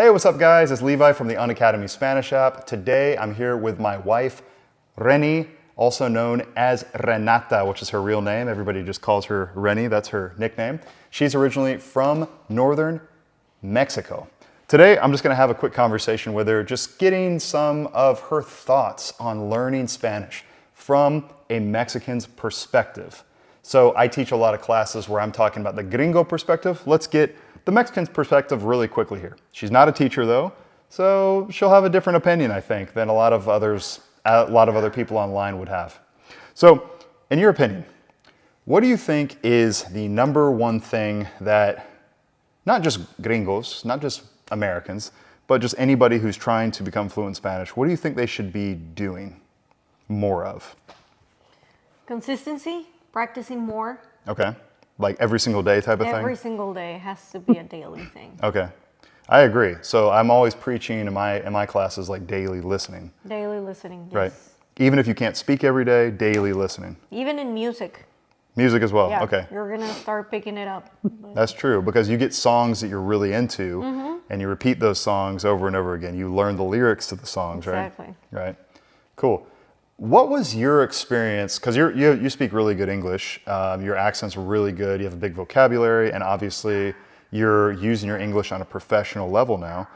Hey, what's up guys? It's Levi from the Unacademy Spanish app. Today I'm here with my wife, Reni, also known as Renata, which is her real name. Everybody just calls her Reni, that's her nickname. She's originally from northern Mexico. Today I'm just gonna have a quick conversation with her, just getting some of her thoughts on learning Spanish from a Mexican's perspective. So I teach a lot of classes where I'm talking about the gringo perspective. Let's get the Mexican's perspective really quickly here. She's not a teacher though, so she'll have a different opinion, I think, than a lot of other people online would have. So, in your opinion, what do you think is the number one thing that not just gringos, not just Americans, but just anybody who's trying to become fluent in Spanish, what do you think they should be doing more of? Consistency, practicing more. Okay. Like every single day type of thing? Every single day has to be a daily thing. Okay. I agree. So I'm always preaching in my classes like daily listening. Daily listening, yes. Right. Even if you can't speak every day, daily listening. Even in music. Music as well. Yeah, Okay. you're going to start picking it up. That's true, because you get songs that you're really into and you repeat those songs over and over again. You learn the lyrics to the songs, Exactly. right? Right. Cool. What was your experience, because you speak really good English, your accent's really good, you have a big vocabulary, and obviously you're using your English on a professional level now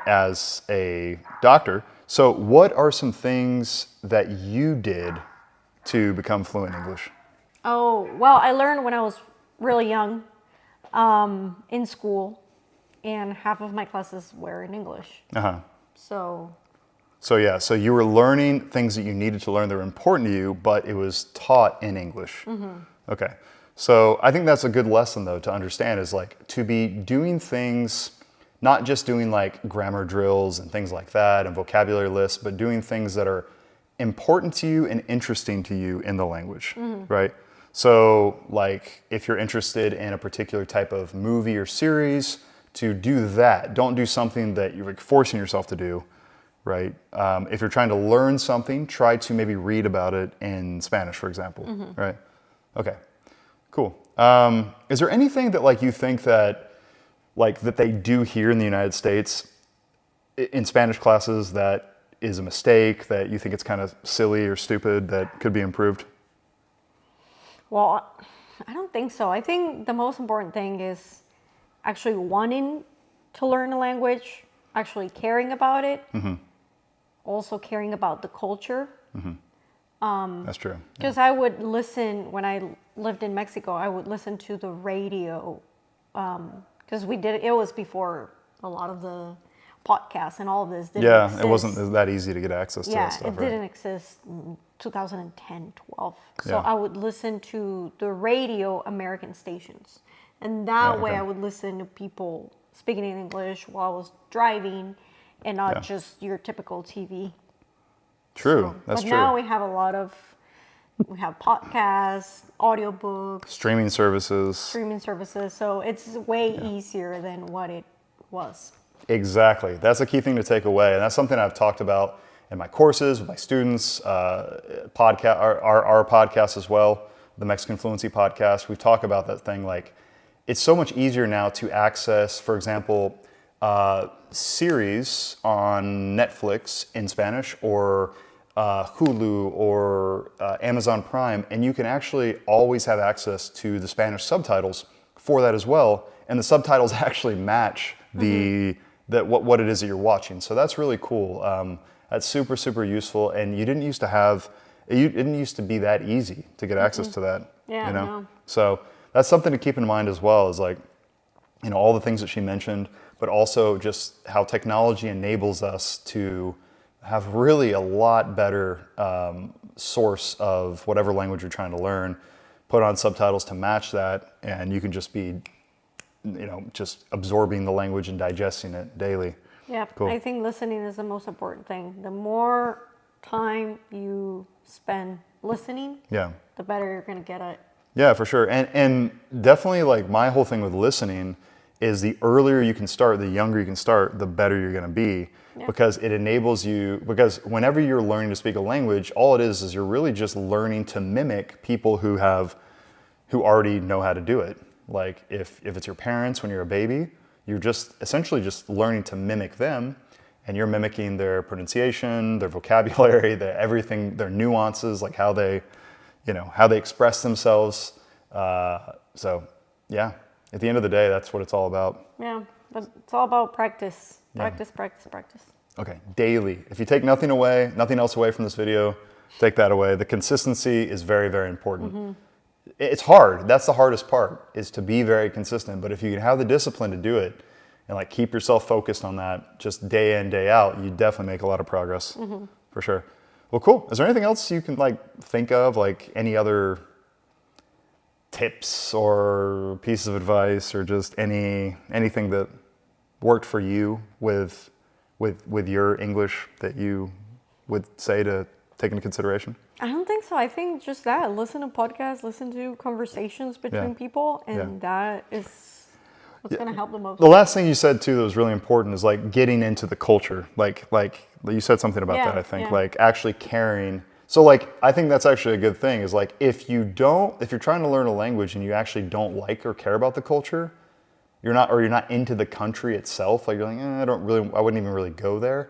as a doctor. So what are some things that you did to become fluent in English? Oh, well, I learned when I was really young in school, and half of my classes were in English. Uh-huh. So you were learning things that you needed to learn that were important to you, but it was taught in English. Okay. So I think that's a good lesson though to understand, is like to be doing things, not just doing like grammar drills and things like that and vocabulary lists, but doing things that are important to you and interesting to you in the language, right? So like if you're interested in a particular type of movie or series, to do that. Don't do something that you're like forcing yourself to do. Right? If you're trying to learn something, try to maybe read about it in Spanish, for example, right? Okay, cool. Is there anything that like you think that they do here in the United States in Spanish classes that is a mistake, that you think it's kind of silly or stupid, that could be improved? Well, I don't think so. I think the most important thing is actually wanting to learn a language, actually caring about it. Also caring about the culture. That's true. Because I would listen, when I lived in Mexico, I would listen to the radio. Because it was before a lot of the podcasts and all of this didn't exist. It wasn't that easy to get access to that stuff, it didn't exist in 2010, 12. So Yeah. I would listen to the radio American stations. And that way I would listen to people speaking in English while I was driving, and not just your typical TV. True, that's but true. now we have podcasts, audiobooks, Streaming services. so it's way easier than what it was. Exactly. That's a key thing to take away. And that's something I've talked about in my courses with my students, our podcast as well, the Mexican Fluency podcast. We've talked about that thing, like it's so much easier now to access, for example, series on Netflix in Spanish, or Hulu, or Amazon Prime, and you can actually always have access to the Spanish subtitles for that as well, and the subtitles actually match what it is that you're watching. So that's really cool. That's super, super useful, and it didn't used to be that easy to get access to that. Yeah, no. So that's something to keep in mind as well, is like, all the things that she mentioned, but also just how technology enables us to have really a lot better source of whatever language you're trying to learn, put on subtitles to match that, and you can just be, just absorbing the language and digesting it daily. Yeah, Cool. I think listening is the most important thing. The more time you spend listening, the better you're going to get at it. Yeah, for sure. And definitely, like, my whole thing with listening is the earlier you can start, the younger you can start, the better you're going to be, because it enables you, because whenever you're learning to speak a language, all it is you're really just learning to mimic people who already know how to do it. Like if it's your parents when you're a baby, you're just essentially just learning to mimic them, and you're mimicking their pronunciation, their vocabulary, their everything, their nuances, like how they, how they express themselves. So yeah, at the end of the day, that's what it's all about. Yeah, but it's all about practice. Practice, practice, practice. Okay, daily. If you take nothing else away from this video, take that away. The consistency is very, very important. It's hard. That's the hardest part, is to be very consistent. But if you can have the discipline to do it and like keep yourself focused on that just day in, day out, you definitely make a lot of progress for sure. Well, cool. Is there anything else you can like think of, like any other tips or pieces of advice or just anything that worked for you with your English that you would say to take into consideration? I don't think so. I think just that. Listen to podcasts, listen to conversations between people, and that is what's going to help the most. The last thing you said too that was really important is like getting into the culture. Like you said something about that, I think. Like actually caring. So like I think that's actually a good thing, is like if you're trying to learn a language and you actually don't like or care about the culture, you're not into the country itself, like you're like, I wouldn't even really go there,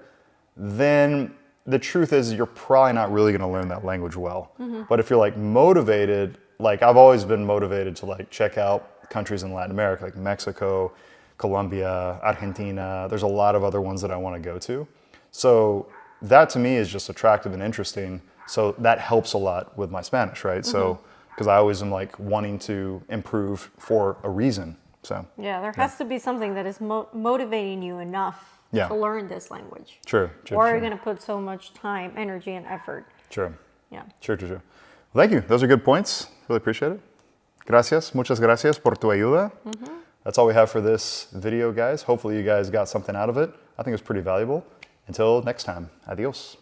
then the truth is you're probably not really going to learn that language well. But if you're like motivated, like I've always been motivated to like check out countries in Latin America, like Mexico, Colombia, Argentina. There's a lot of other ones that I want to go to. So that to me is just attractive and interesting. So that helps a lot with my Spanish, right? So, because I always am like wanting to improve for a reason. So yeah, there has to be something that is motivating you enough to learn this language. True. Or you're going to put so much time, energy, and effort. True. Yeah. True. Well, thank you. Those are good points. Really appreciate it. Gracias. Muchas gracias por tu ayuda. That's all we have for this video, guys. Hopefully you guys got something out of it. I think it was pretty valuable. Until next time. Adios.